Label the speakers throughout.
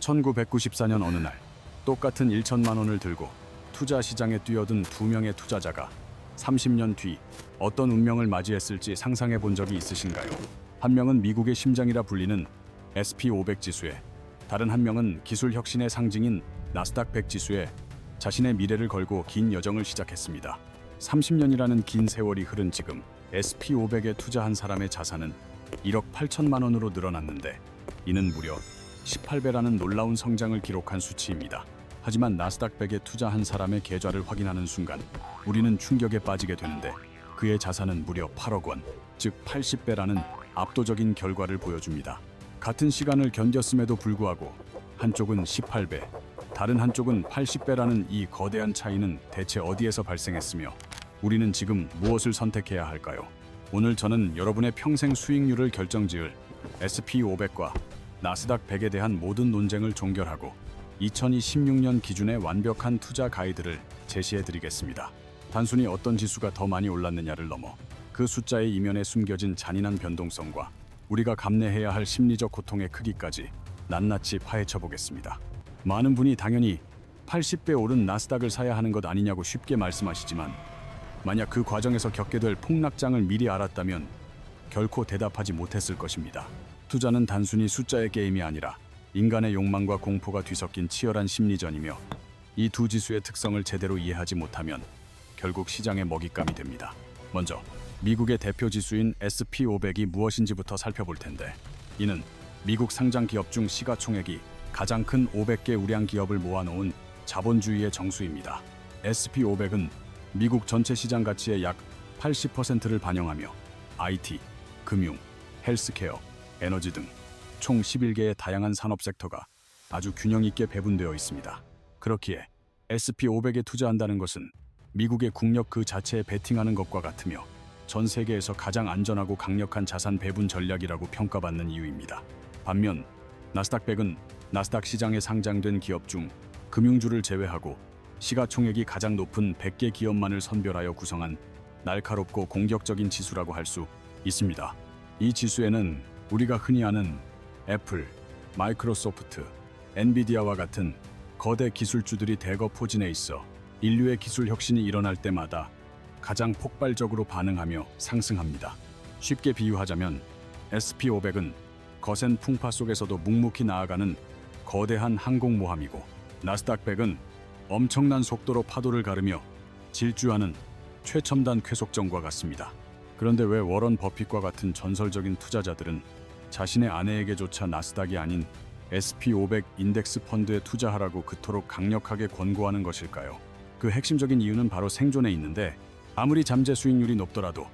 Speaker 1: 1994년 어느 날 똑같은 1천만 원을 들고 투자 시장에 뛰어든 두 명의 투자자가 30년 뒤 어떤 운명을 맞이했을지 상상해 본 적이 있으신가요? 한 명은 미국의 심장이라 불리는 SP500 지수에, 다른 한 명은 기술 혁신의 상징인 나스닥 100 지수에 자신의 미래를 걸고 긴 여정을 시작했습니다. 30년이라는 긴 세월이 흐른 지금 SP500에 투자한 사람의 자산은 1억 8천만 원으로 늘어났는데, 이는 무려 18배라는 놀라운 성장을 기록한 수치입니다. 하지만 나스닥 100에 투자한 사람의 계좌를 확인하는 순간 우리는 충격에 빠지게 되는데, 그의 자산은 무려 8억 원, 즉 80배라는 압도적인 결과를 보여줍니다. 같은 시간을 견뎠음에도 불구하고 한쪽은 18배, 다른 한쪽은 80배라는 이 거대한 차이는 대체 어디에서 발생했으며 우리는 지금 무엇을 선택해야 할까요? 오늘 저는 여러분의 평생 수익률을 결정지을 SP500과 나스닥 100에 대한 모든 논쟁을 종결하고 2016년 기준의 완벽한 투자 가이드를 제시해드리겠습니다. 단순히 어떤 지수가 더 많이 올랐느냐를 넘어 그 숫자의 이면에 숨겨진 잔인한 변동성과 우리가 감내해야 할 심리적 고통의 크기까지 낱낱이 파헤쳐보겠습니다. 많은 분이 당연히 80배 오른 나스닥을 사야 하는 것 아니냐고 쉽게 말씀하시지만, 만약 그 과정에서 겪게 될 폭락장을 미리 알았다면 결코 대답하지 못했을 것입니다. 투자는 단순히 숫자의 게임이 아니라 인간의 욕망과 공포가 뒤섞인 치열한 심리전이며, 이 두 지수의 특성을 제대로 이해하지 못하면 결국 시장의 먹잇감이 됩니다. 먼저 미국의 대표 지수인 SP500이 무엇인지부터 살펴볼 텐데, 이는 미국 상장 기업 중 시가총액이 가장 큰 500개 우량 기업을 모아놓은 자본주의의 정수입니다. SP500은 미국 전체 시장 가치의 약 80%를 반영하며 IT, 금융, 헬스케어, 에너지 등 총 11개의 다양한 산업 섹터가 아주 균형 있게 배분되어 있습니다. 그렇기에 SP500에 투자한다는 것은 미국의 국력 그 자체에 베팅하는 것과 같으며 전 세계에서 가장 안전하고 강력한 자산 배분 전략이라고 평가받는 이유입니다. 반면 나스닥 100은 나스닥 시장에 상장된 기업 중 금융주를 제외하고 시가총액이 가장 높은 100개 기업만을 선별하여 구성한 날카롭고 공격적인 지수라고 할 수 있습니다. 이 지수에는 우리가 흔히 아는 애플, 마이크로소프트, 엔비디아와 같은 거대 기술주들이 대거 포진해 있어 인류의 기술 혁신이 일어날 때마다 가장 폭발적으로 반응하며 상승합니다. 쉽게 비유하자면 SP500은 거센 풍파 속에서도 묵묵히 나아가는 거대한 항공모함이고, 나스닥 100은 엄청난 속도로 파도를 가르며 질주하는 최첨단 쾌속정과 같습니다. 그런데 왜 워런 버핏과 같은 전설적인 투자자들은 자신의 아내에게조차 나스닥이 아닌 SP500 인덱스 펀드에 투자하라고 그토록 강력하게 권고하는 것일까요? 그 핵심적인 이유는 바로 생존에 있는데, 아무리 잠재 수익률이 높더라도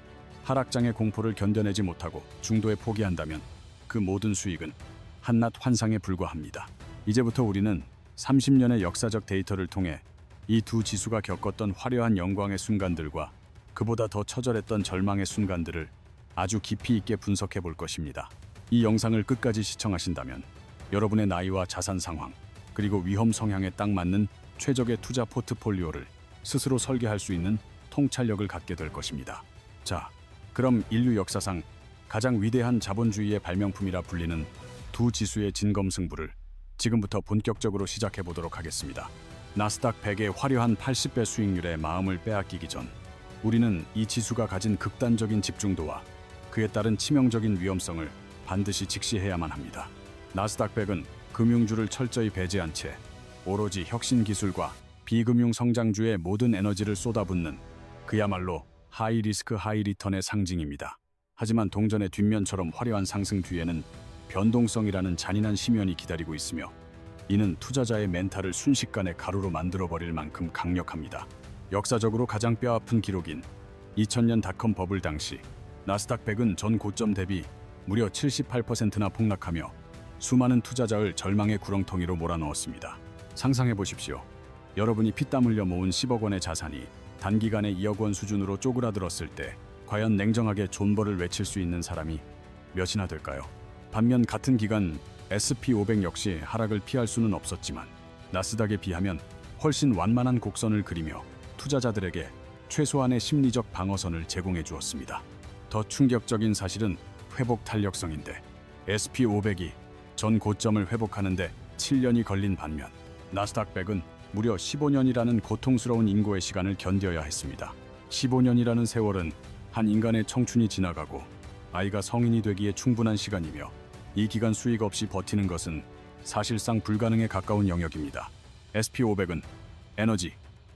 Speaker 1: 하락장의 공포를 견뎌내지 못하고 중도에 포기한다면 그 모든 수익은 한낱 환상에 불과합니다. 이제부터 우리는 30년의 역사적 데이터를 통해 이 두 지수가 겪었던 화려한 영광의 순간들과 그보다 더 처절했던 절망의 순간들을 아주 깊이 있게 분석해 볼 것입니다. 이 영상을 끝까지 시청하신다면 여러분의 나이와 자산 상황, 그리고 위험 성향에 딱 맞는 최적의 투자 포트폴리오를 스스로 설계할 수 있는 통찰력을 갖게 될 것입니다. 자, 그럼 인류 역사상 가장 위대한 자본주의의 발명품이라 불리는 두 지수의 진검승부를 지금부터 본격적으로 시작해 보도록 하겠습니다. 나스닥 100의 화려한 80배 수익률에 마음을 빼앗기기 전 우리는 이 지수가 가진 극단적인 집중도와 그에 따른 치명적인 위험성을 반드시 직시해야만 합니다. 나스닥 100은 금융주를 철저히 배제한 채 오로지 혁신 기술과 비금융 성장주의 모든 에너지를 쏟아붓는 그야말로 하이 리스크 하이 리턴의 상징입니다. 하지만 동전의 뒷면처럼 화려한 상승 뒤에는 변동성이라는 잔인한 심연이 기다리고 있으며, 이는 투자자의 멘탈을 순식간에 가루로 만들어버릴 만큼 강력합니다. 역사적으로 가장 뼈아픈 기록인 2000년 닷컴 버블 당시 나스닥 100은 전 고점 대비 무려 78%나 폭락하며 수많은 투자자를 절망의 구렁텅이로 몰아넣었습니다. 상상해 보십시오. 여러분이 피땀 흘려 모은 10억 원의 자산이 단기간에 2억 원 수준으로 쪼그라들었을 때 과연 냉정하게 존버를 외칠 수 있는 사람이 몇이나 될까요? 반면 같은 기간 SP500 역시 하락을 피할 수는 없었지만 나스닥에 비하면 훨씬 완만한 곡선을 그리며 투자자들에게 최소한의 심리적 방어선을 제공해 주었습니다. 더 충격적인 사실은 회복 탄력성인데, SP500이 전 고점을 회복하는데 7년이 걸린 반면 나스닥 100은 무려 15년이라는 고통스러운 인고의 시간을 견뎌야 했습니다. 15년이라는 세월은 한 인간의 청춘이 지나가고 아이가 성인이 되기에 충분한 시간이며 이 기간 수익 없이 버티는 것은 사실상 불가능에 가까운 영역입니다. SP500은 에너지,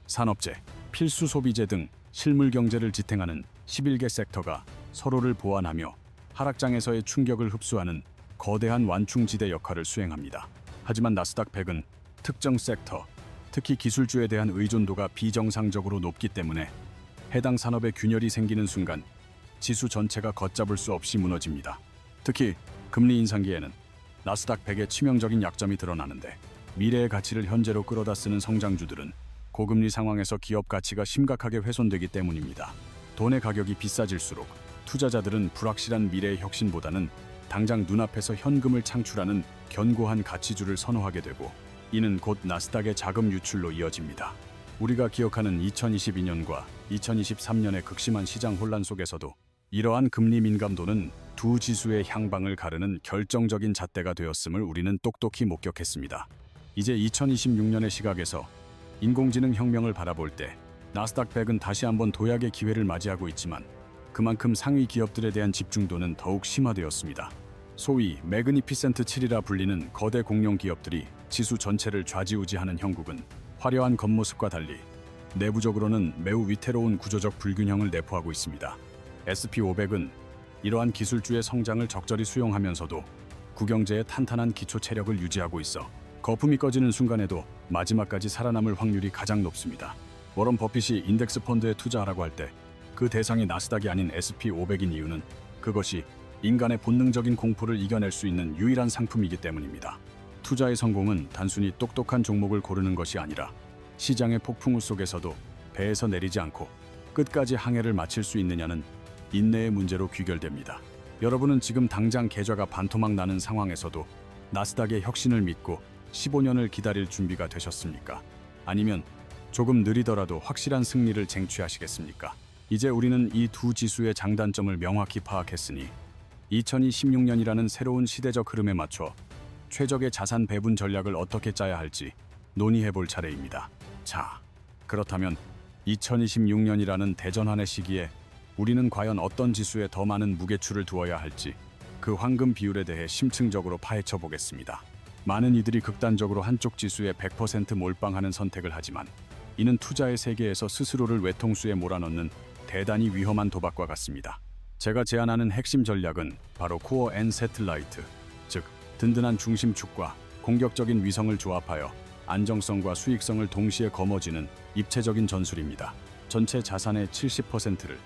Speaker 1: 산업재, 필수 소비재 등 실물 경제를 지탱하는 11개 섹터가 서로를 보완하며 하락장에서의 충격을 흡수하는 거대한 완충지대 역할을 수행합니다. 하지만 나스닥 100은 특정 섹터, 특히 기술주에 대한 의존도가 비정상적으로 높기 때문에 해당 산업에 균열이 생기는 순간 지수 전체가 걷잡을 수 없이 무너집니다. 특히 금리 인상기에는 나스닥 100의 치명적인 약점이 드러나는데, 미래의 가치를 현재로 끌어다 쓰는 성장주들은 고금리 상황에서 기업 가치가 심각하게 훼손되기 때문입니다. 돈의 가격이 비싸질수록 투자자들은 불확실한 미래의 혁신보다는 당장 눈앞에서 현금을 창출하는 견고한 가치주를 선호하게 되고, 이는 곧 나스닥의 자금 유출로 이어집니다. 우리가 기억하는 2022년과 2023년의 극심한 시장 혼란 속에서도 이러한 금리 민감도는 두 지수의 향방을 가르는 결정적인 잣대가 되었음을 우리는 똑똑히 목격했습니다. 이제 2026년의 시각에서 인공지능 혁명을 바라볼 때 나스닥 100은 다시 한번 도약의 기회를 맞이하고 있지만, 그만큼 상위 기업들에 대한 집중도는 더욱 심화되었습니다. 소위 매그니피센트 7이라 불리는 거대 공룡 기업들이 지수 전체를 좌지우지하는 형국은 화려한 겉모습과 달리 내부적으로는 매우 위태로운 구조적 불균형을 내포하고 있습니다. SP500은 이러한 기술주의 성장을 적절히 수용하면서도 구경제의 탄탄한 기초 체력을 유지하고 있어 거품이 꺼지는 순간에도 마지막까지 살아남을 확률이 가장 높습니다. 워런 버핏이 인덱스 펀드에 투자하라고 할 때 그 대상이 나스닥이 아닌 SP500인 이유는 그것이 인간의 본능적인 공포를 이겨낼 수 있는 유일한 상품이기 때문입니다. 투자의 성공은 단순히 똑똑한 종목을 고르는 것이 아니라 시장의 폭풍우 속에서도 배에서 내리지 않고 끝까지 항해를 마칠 수 있느냐는 인내의 문제로 귀결됩니다. 여러분은 지금 당장 계좌가 반토막 나는 상황에서도 나스닥의 혁신을 믿고 15년을 기다릴 준비가 되셨습니까? 아니면 조금 느리더라도 확실한 승리를 쟁취하시겠습니까? 이제 우리는 이 두 지수의 장단점을 명확히 파악했으니 2026년이라는 새로운 시대적 흐름에 맞춰 최적의 자산 배분 전략을 어떻게 짜야 할지 논의해볼 차례입니다. 자, 그렇다면 2026년이라는 대전환의 시기에 우리는 과연 어떤 지수에 더 많은 무게추를 두어야 할지 그 황금 비율에 대해 심층적으로 파헤쳐 보겠습니다. 많은 이들이 극단적으로 한쪽 지수에 100% 몰빵하는 선택을 하지만, 이는 투자의 세계에서 스스로를 외통수에 몰아넣는 대단히 위험한 도박과 같습니다. 제가 제안하는 핵심 전략은 바로 코어 앤 새틀라이트, 즉 든든한 중심축과 공격적인 위성을 조합하여 안정성과 수익성을 동시에 거머쥐는 입체적인 전술입니다. 전체 자산의 70%를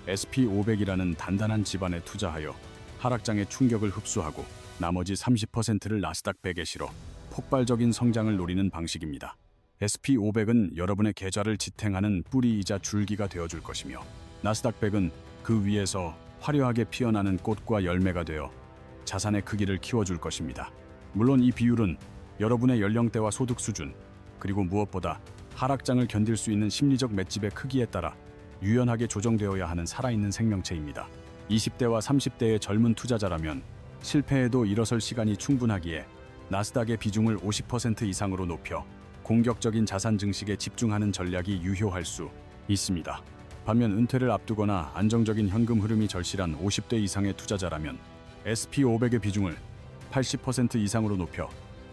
Speaker 1: SP500이라는 단단한 지반에 투자하여 하락장의 충격을 흡수하고 나머지 30%를 나스닥 100에 실어 폭발적인 성장을 노리는 방식입니다. SP500은 여러분의 계좌를 지탱하는 뿌리이자 줄기가 되어줄 것이며, 나스닥 100은 그 위에서 화려하게 피어나는 꽃과 열매가 되어 자산의 크기를 키워줄 것입니다. 물론 이 비율은 여러분의 연령대와 소득 수준, 그리고 무엇보다 하락장을 견딜 수 있는 심리적 맷집의 크기에 따라 유연하게 조정되어야 하는 살아있는 생명체입니다. 20대와 30대의 젊은 투자자라면 실패해도 일어설 시간이 충분하기에 나스닥의 비중을 50% 이상으로 높여 공격적인 자산 증식에 집중하는 전략이 유효할 수 있습니다. 반면 은퇴를 앞두거나 안정적인 현금 흐름이 절실한 50대 이상의 투자자라면 SP500의 비중을 80% 이상으로 높여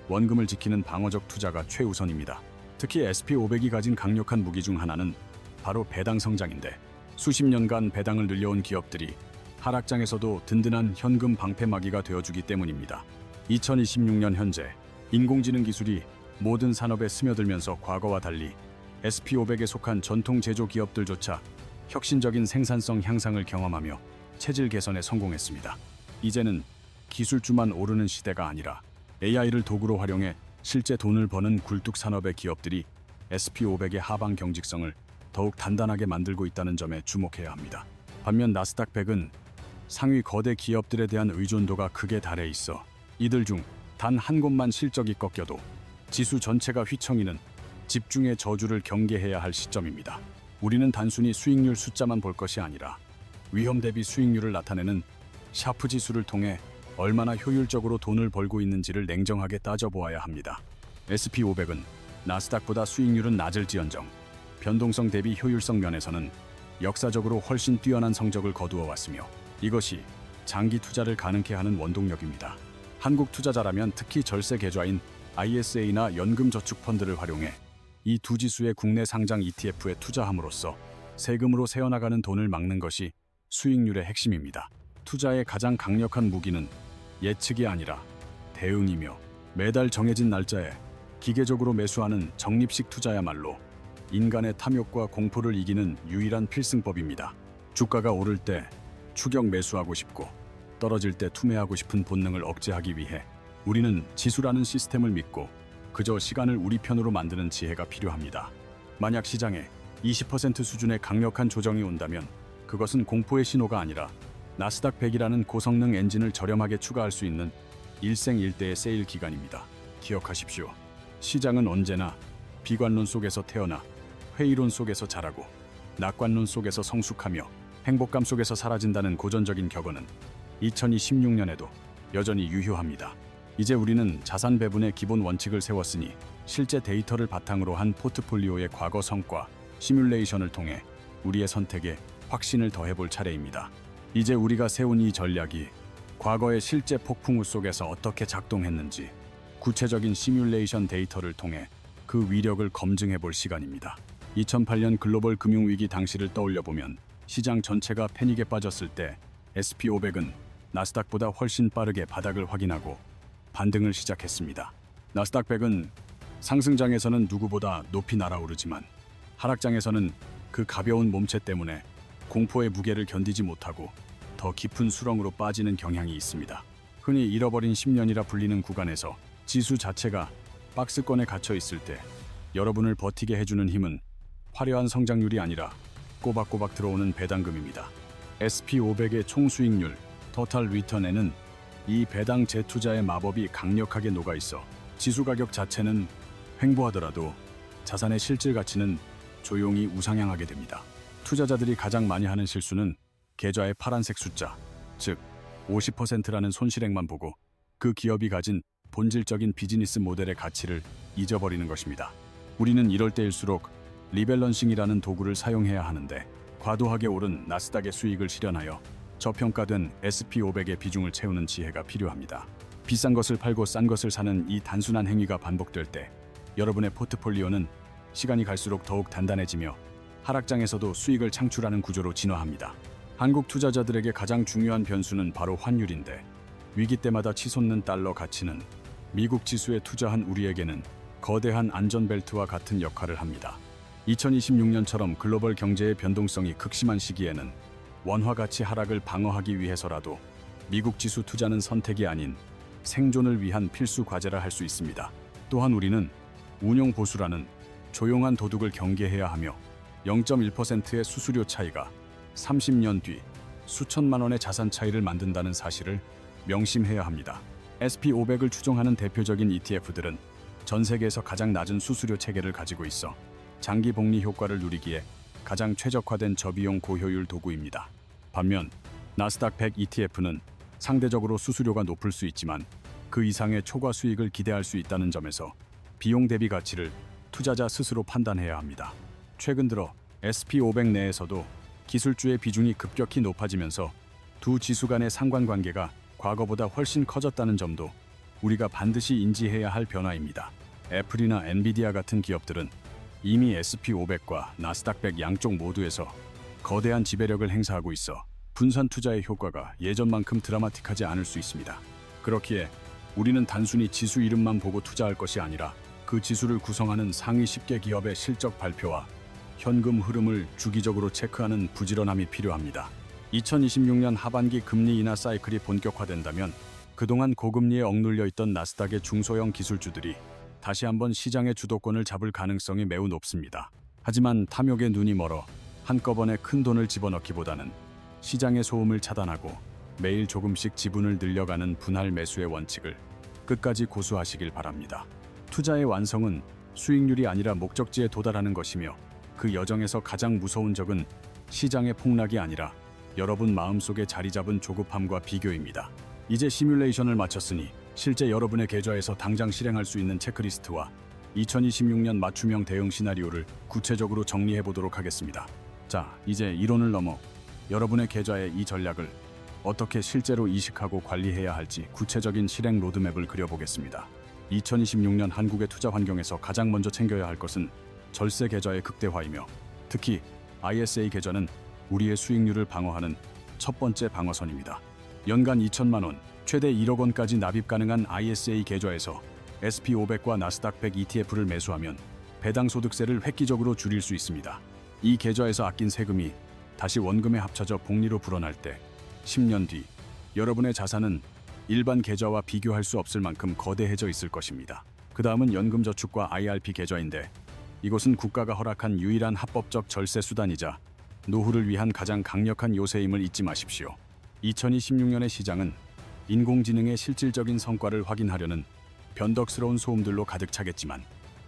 Speaker 1: 원금을 지키는 방어적 투자가 최우선입니다. 특히 SP500이 가진 강력한 무기 중 하나는 바로 배당 성장인데, 수십 년간 배당을 늘려온 기업들이 하락장에서도 든든한 현금 방패막이가 되어주기 때문입니다. 2026년 현재 인공지능 기술이 모든 산업에 스며들면서 과거와 달리 SP500에 속한 전통 제조 기업들조차 혁신적인 생산성 향상을 경험하며 체질 개선에 성공했습니다. 이제는 기술주만 오르는 시대가 아니라 AI를 도구로 활용해 실제 돈을 버는 굴뚝 산업의 기업들이 SP500의 하방 경직성을 더욱 단단하게 만들고 있다는 점에 주목해야 합니다. 반면 나스닥 100은 상위 거대 기업들에 대한 의존도가 극에 달해 있어 이들 중 단 한 곳만 실적이 꺾여도 지수 전체가 휘청이는 집중의 저주를 경계해야 할 시점입니다. 우리는 단순히 수익률 숫자만 볼 것이 아니라 위험 대비 수익률을 나타내는 샤프 지수를 통해 상승 기회를 분석해야 합니다. 2026년의 시각에서 우리는 이 두 지수의 장단점을 명확히 파악했으니 2026년이라는 새로운 시대에 우리는 과연 어떤 지수에 더 많은 무게추를 두어야 할지 논의해볼 차례입니다. 자, 그렇다면 2026년이라는 대전환의 시기에 우리는 과연 어떤 지수에 더 많은 무게추를 두어야 할지 그 황금 비율에 대해 심층적으로 파헤쳐 보겠습니다. 얼마나 효율적으로 돈을 벌고 있는지를 냉정하게 따져보아야 합니다. SP500은 나스닥보다 수익률은 낮을지언정 변동성 대비 효율성 면에서는 역사적으로 훨씬 뛰어난 성적을 거두어 왔으며 이것이 장기 투자를 가능케 하는 원동력입니다. 한국 투자자라면 특히 절세 계좌인 ISA나 연금저축펀드를 활용해 이 두 지수의 국내 상장 ETF에 투자함으로써 세금으로 새어나가는 돈을 막는 것이 수익률의 핵심입니다. 투자의 가장 강력한 무기는 예측이 아니라 대응이며 매달 정해진 날짜에 기계적으로 매수하는 적립식 투자야말로 인간의 탐욕과 공포를 이기는 유일한 필승법입니다. 주가가 오를 때 추격 매수하고 싶고 떨어질 때 투매하고 싶은 본능을 억제하기 위해 우리는 지수라는 시스템을 믿고 그저 시간을 우리 편으로 만드는 지혜가 필요합니다. 만약 시장에 20% 수준의 강력한 조정이 온다면 그것은 공포의 신호가 아니라 나스닥 100이라는 고성능 엔진을 저렴하게 추가할 수 있는 일생일대의 세일 기간입니다. 기억하십시오. 시장은 언제나 비관론 속에서 태어나 회의론 속에서 자라고 낙관론 속에서 성숙하며 행복감 속에서 사라진다는 고전적인 격언은 2026년에도 여전히 유효합니다. 이제 우리는 자산 배분의 기본 원칙을 세웠으니 실제 데이터를 바탕으로 한 포트폴리오의 과거 성과 시뮬레이션을 통해 우리의 선택에 확신을 더해볼 차례입니다. 이제 우리가 세운 이 전략이 과거의 실제 폭풍우 속에서 어떻게 작동했는지 구체적인 시뮬레이션 데이터를 통해 그 위력을 검증해볼 시간입니다. 2008년 글로벌 금융위기 당시를 떠올려보면 시장 전체가 패닉에 빠졌을 때 SP500은 나스닥보다 훨씬 빠르게 바닥을 확인하고 반등을 시작했습니다. 나스닥 100은 상승장에서는 누구보다 높이 날아오르지만 하락장에서는 그 가벼운 몸체 때문에 공포의 무게를 견디지 못하고 더 깊은 수렁으로 빠지는 경향이 있습니다. 흔히 잃어버린 10년이라 불리는 구간에서 지수 자체가 박스권에 갇혀 있을 때 여러분을 버티게 해주는 힘은 화려한 성장률이 아니라 꼬박꼬박 들어오는 배당금입니다. SP500의 총수익률, 토탈 리턴에는 이 배당 재투자의 마법이 강력하게 녹아있어 지수 가격 자체는 횡보하더라도 자산의 실질 가치는 조용히 우상향하게 됩니다. 투자자들이 가장 많이 하는 실수는 계좌의 파란색 숫자, 즉 50%라는 손실액만 보고 그 기업이 가진 본질적인 비즈니스 모델의 가치를 잊어버리는 것입니다. 우리는 이럴 때일수록 리밸런싱이라는 도구를 사용해야 하는데 과도하게 오른 나스닥의 수익을 실현하여 저평가된 SP500의 비중을 채우는 지혜가 필요합니다. 비싼 것을 팔고 싼 것을 사는 이 단순한 행위가 반복될 때 여러분의 포트폴리오는 시간이 갈수록 더욱 단단해지며 하락장에서도 수익을 창출하는 구조로 진화합니다. 한국 투자자들에게 가장 중요한 변수는 바로 환율인데 위기 때마다 치솟는 달러 가치는 미국 지수에 투자한 우리에게는 거대한 안전벨트와 같은 역할을 합니다. 2026년처럼 글로벌 경제의 변동성이 극심한 시기에는 원화 가치 하락을 방어하기 위해서라도 미국 지수 투자는 선택이 아닌 생존을 위한 필수 과제라 할 수 있습니다. 또한 우리는 운용 보수라는 조용한 도둑을 경계해야 하며 0.1%의 수수료 차이가 30년 뒤 수천만 원의 자산 차이를 만든다는 사실을 명심해야 합니다. SP500을 추종하는 대표적인 ETF들은 전 세계에서 가장 낮은 수수료 체계를 가지고 있어 장기 복리 효과를 누리기에 가장 최적화된 저비용 고효율 도구입니다. 반면 나스닥 100 ETF는 상대적으로 수수료가 높을 수 있지만 그 이상의 초과 수익을 기대할 수 있다는 점에서 비용 대비 가치를 투자자 스스로 판단해야 합니다. 최근 들어 SP500 내에서도 기술주의 비중이 급격히 높아지면서 두 지수 간의 상관관계가 과거보다 훨씬 커졌다는 점도 우리가 반드시 인지해야 할 변화입니다. 애플이나 엔비디아 같은 기업들은 이미 SP500과 나스닥 100 양쪽 모두에서 거대한 지배력을 행사하고 있어 분산 투자의 효과가 예전만큼 드라마틱하지 않을 수 있습니다. 그렇기에 우리는 단순히 지수 이름만 보고 투자할 것이 아니라 그 지수를 구성하는 상위 10개 기업의 실적 발표와 현금 흐름을 주기적으로 체크하는 부지런함이 필요합니다. 2026년 하반기 금리 인하 사이클이 본격화된다면 그동안 고금리에 억눌려 있던 나스닥의 중소형 기술주들이 다시 한번 시장의 주도권을 잡을 가능성이 매우 높습니다. 하지만 탐욕의 눈이 멀어 한꺼번에 큰 돈을 집어넣기보다는 시장의 소음을 차단하고 매일 조금씩 지분을 늘려가는 분할 매수의 원칙을 끝까지 고수하시길 바랍니다. 투자의 완성은 수익률이 아니라 목적지에 도달하는 것이며 그 여정에서 가장 무서운 적은 시장의 폭락이 아니라 여러분 마음속에 자리 잡은 조급함과 비교입니다. 이제 시뮬레이션을 마쳤으니 실제 여러분의 계좌에서 당장 실행할 수 있는 체크리스트와 2026년 맞춤형 대응 시나리오를 구체적으로 정리해 보도록 하겠습니다. 자, 이제 이론을 넘어 여러분의 계좌의 이 전략을 어떻게 실제로 이식하고 관리해야 할지 구체적인 실행 로드맵을 그려보겠습니다. 2026년 한국의 투자 환경에서 가장 먼저 챙겨야 할 것은 절세 계좌의 극대화이며, 특히 ISA 계좌는 우리의 수익률을 방어하는 첫 번째 방어선입니다. 연간 2천만 원, 최대 1억 원까지 납입 가능한 ISA 계좌에서 SP500과 나스닥 100 ETF를 매수하면 배당 소득세를 획기적으로 줄일 수 있습니다. 이 계좌에서 아낀 세금이 다시 원금에 합쳐져 복리로 불어날 때 10년 뒤 여러분의 자산은 일반 계좌와 비교할 수 없을 만큼 거대해져 있을 것입니다. 그 다음은 연금저축과 IRP 계좌인데, 이것은 국가가 허락한 유일한 합법적 절세 수단이자 노후를 위한 가장 강력한 요새임을 잊지 마십시오. 2026년의 시장은 인공지능의 실질적인 성과를 확인하려는 변덕스러운 소음들로 가득 차겠지만,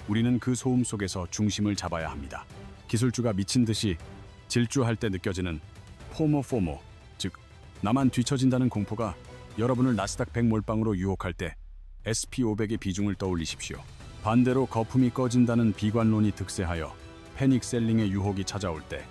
Speaker 1: 우리는 그 소음 속에서 중심을 잡아야 합니다. 기술주가 미친 듯이 질주할 때 느껴지는 포모, 즉 나만 뒤처진다는 공포가 여러분을 나스닥 100 몰빵으로 유혹할 때 SP500의 비중을 떠올리십시오. 반대로 거품이 꺼진다는 비관론이 득세하여 패닉셀링의 유혹이 찾아올 때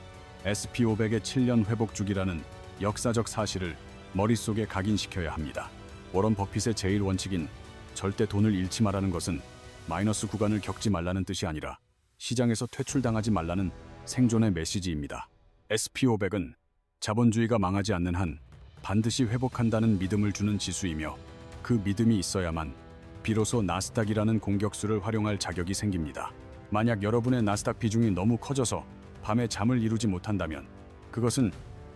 Speaker 1: SP500의 7년 회복 주기라는 역사적 사실을 머릿속에 각인시켜야 합니다. 워런 버핏의 제일 원칙인 절대 돈을 잃지 말라는 것은 마이너스 구간을 겪지 말라는 뜻이 아니라 시장에서 퇴출당하지 말라는 생존의 메시지입니다. SP500은 자본주의가 망하지 않는 한 반드시 회복한다는 믿음을 주는 지수이며, 그 믿음이 있어야만 비로소 나스닥이라는 공격수를 활용할 자격이 생깁니다. 만약 여러분의 나스닥 비중이 너무 커져서 밤에 잠을 이루지 못한다면 그것은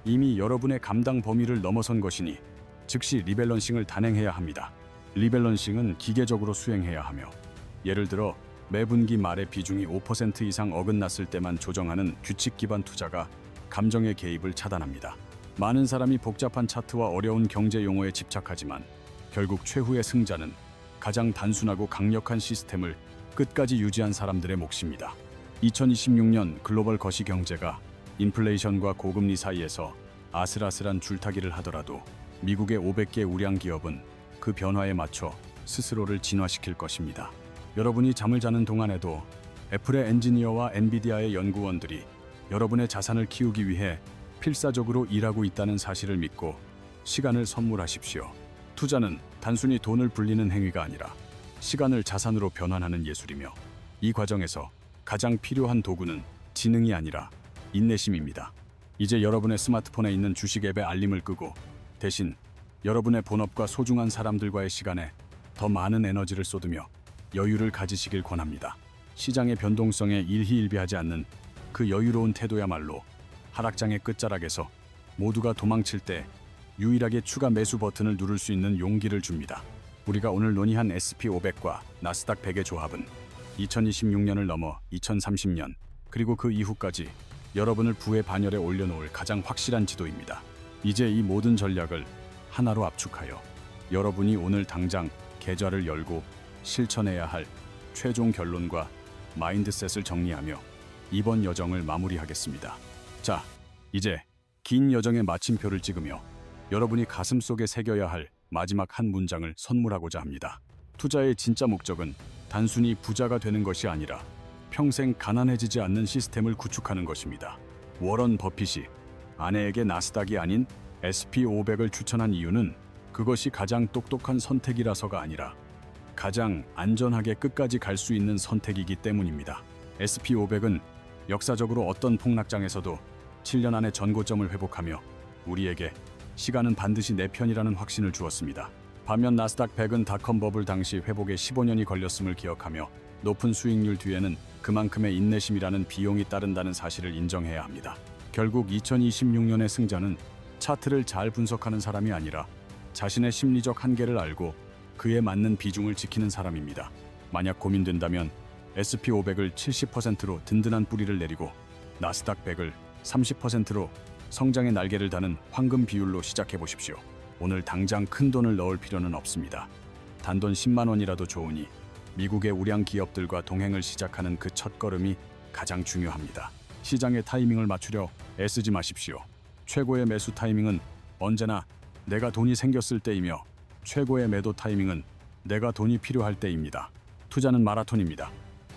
Speaker 1: 이미 여러분의 감당 범위를 넘어선 것이니 즉시 리밸런싱을 단행해야 합니다. 리밸런싱은 기계적으로 수행해야 하며, 예를 들어 매분기 말에 비중이 5% 이상 어긋났을 때만 조정하는 규칙 기반 투자가 감정의 개입을 차단합니다. 많은 사람이 복잡한 차트와 어려운 경제 용어에 집착하지만 결국 최후의 승자는 가장 단순하고 강력한 시스템을 끝까지 유지한 사람들의 몫입니다. 2026년 글로벌 거시 경제가 인플레이션과 고금리 사이에서 아슬아슬한 줄타기를 하더라도 미국의 500개 우량 기업은 그 변화에 맞춰 스스로를 진화시킬 것입니다. 여러분이 잠을 자는 동안에도 애플의 엔지니어와 엔비디아의 연구원들이 여러분의 자산을 키우기 위해 필사적으로 일하고 있다는 사실을 믿고 시간을 선물하십시오. 투자는 단순히 돈을 불리는 행위가 아니라 시간을 자산으로 변환하는 예술이며, 이 과정에서 가장 필요한 도구는 지능이 아니라 인내심입니다. 이제 여러분의 스마트폰에 있는 주식 앱의 알림을 끄고 대신 여러분의 본업과 소중한 사람들과의 시간에 더 많은 에너지를 쏟으며 여유를 가지시길 권합니다. 시장의 변동성에 일희일비하지 않는 그 여유로운 태도야말로 하락장의 끝자락에서 모두가 도망칠 때 유일하게 추가 매수 버튼을 누를 수 있는 용기를 줍니다. 우리가 오늘 논의한 SP500과 나스닥 100의 조합은 2026년을 넘어 2030년 그리고 그 이후까지 여러분을 부의 반열에 올려놓을 가장 확실한 지도입니다. 이제 이 모든 전략을 하나로 압축하여 여러분이 오늘 당장 계좌를 열고 실천해야 할 최종 결론과 마인드셋을 정리하며 이번 여정을 마무리하겠습니다. 자, 이제 긴 여정의 마침표를 찍으며 여러분이 가슴속에 새겨야 할 마지막 한 문장을 선물하고자 합니다. 투자의 진짜 목적은 단순히 부자가 되는 것이 아니라 평생 가난해지지 않는 시스템을 구축하는 것입니다. 워런 버핏이 아내에게 나스닥이 아닌 SP500을 추천한 이유는 그것이 가장 똑똑한 선택이라서가 아니라 가장 안전하게 끝까지 갈 수 있는 선택이기 때문입니다. SP500은 역사적으로 어떤 폭락장에서도 7년 안에 전고점을 회복하며 우리에게 시간은 반드시 내 편이라는 확신을 주었습니다. 반면 나스닥 100은 닷컴 버블 당시 회복에 15년이 걸렸음을 기억하며 높은 수익률 뒤에는 그만큼의 인내심이라는 비용이 따른다는 사실을 인정해야 합니다. 결국 2026년의 승자는 차트를 잘 분석하는 사람이 아니라 자신의 심리적 한계를 알고 그에 맞는 비중을 지키는 사람입니다. 만약 고민된다면 SP500을 70%로 든든한 뿌리를 내리고 나스닥 100을 30%로 성장의 날개를 다는 황금 비율로 시작해 보십시오. 오늘 당장 큰 돈을 넣을 필요는 없습니다. 단돈 10만 원이라도 좋으니 미국의 우량 기업들과 동행을 시작하는 그 첫걸음이 가장 중요합니다. 시장의 타이밍을 맞추려 애쓰지 마십시오. 최고의 매수 타이밍은 언제나 내가 돈이 생겼을 때이며 최고의 매도 타이밍은 내가 돈이 필요할 때입니다. 투자는 마라톤입니다.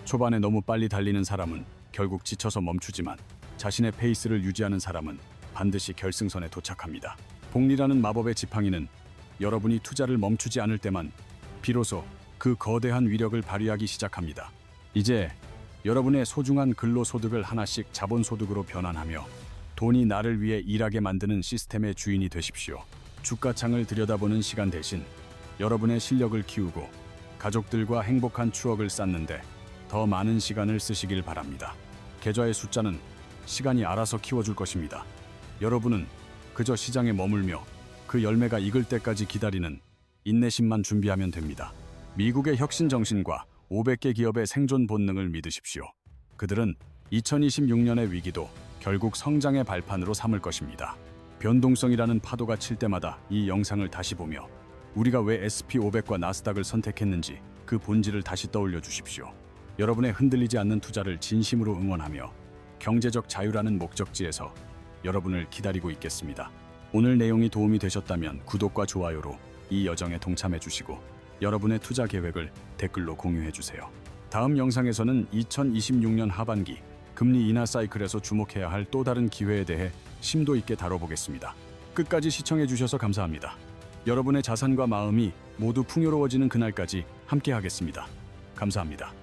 Speaker 1: 초반에 너무 빨리 달리는 사람은 결국 지쳐서 멈추지만 자신의 페이스를 유지하는 사람은 반드시 결승선에 도착합니다. 복리라는 마법의 지팡이는 여러분이 투자를 멈추지 않을 때만 비로소 그 거대한 위력을 발휘하기 시작합니다. 이제 여러분의 소중한 근로소득을 하나씩 자본소득으로 변환하며 돈이 나를 위해 일하게 만드는 시스템의 주인이 되십시오. 주가창을 들여다보는 시간 대신 여러분의 실력을 키우고 가족들과 행복한 추억을 쌓는데 더 많은 시간을 쓰시길 바랍니다. 계좌의 숫자는 시간이 알아서 키워줄 것입니다. 여러분은 그저 시장에 머물며 그 열매가 익을 때까지 기다리는 인내심만 준비하면 됩니다. 미국의 혁신 정신과 500개 기업의 생존 본능을 믿으십시오. 그들은 2026년의 위기도 결국 성장의 발판으로 삼을 것입니다. 변동성이라는 파도가 칠 때마다 이 영상을 다시 보며 우리가 왜 SP500과 나스닥을 선택했는지 그 본질을 다시 떠올려 주십시오. 여러분의 흔들리지 않는 투자를 진심으로 응원하며 경제적 자유라는 목적지에서 여러분을 기다리고 있겠습니다. 오늘 내용이 도움이 되셨다면 구독과 좋아요로 이 여정에 동참해 주시고 여러분의 투자 계획을 댓글로 공유해 주세요. 다음 영상에서는 2026년 하반기 금리 인하 사이클에서 주목해야 할 또 다른 기회에 대해 심도 있게 다뤄보겠습니다. 끝까지 시청해 주셔서 감사합니다. 여러분의 자산과 마음이 모두 풍요로워지는 그날까지 함께 하겠습니다. 감사합니다.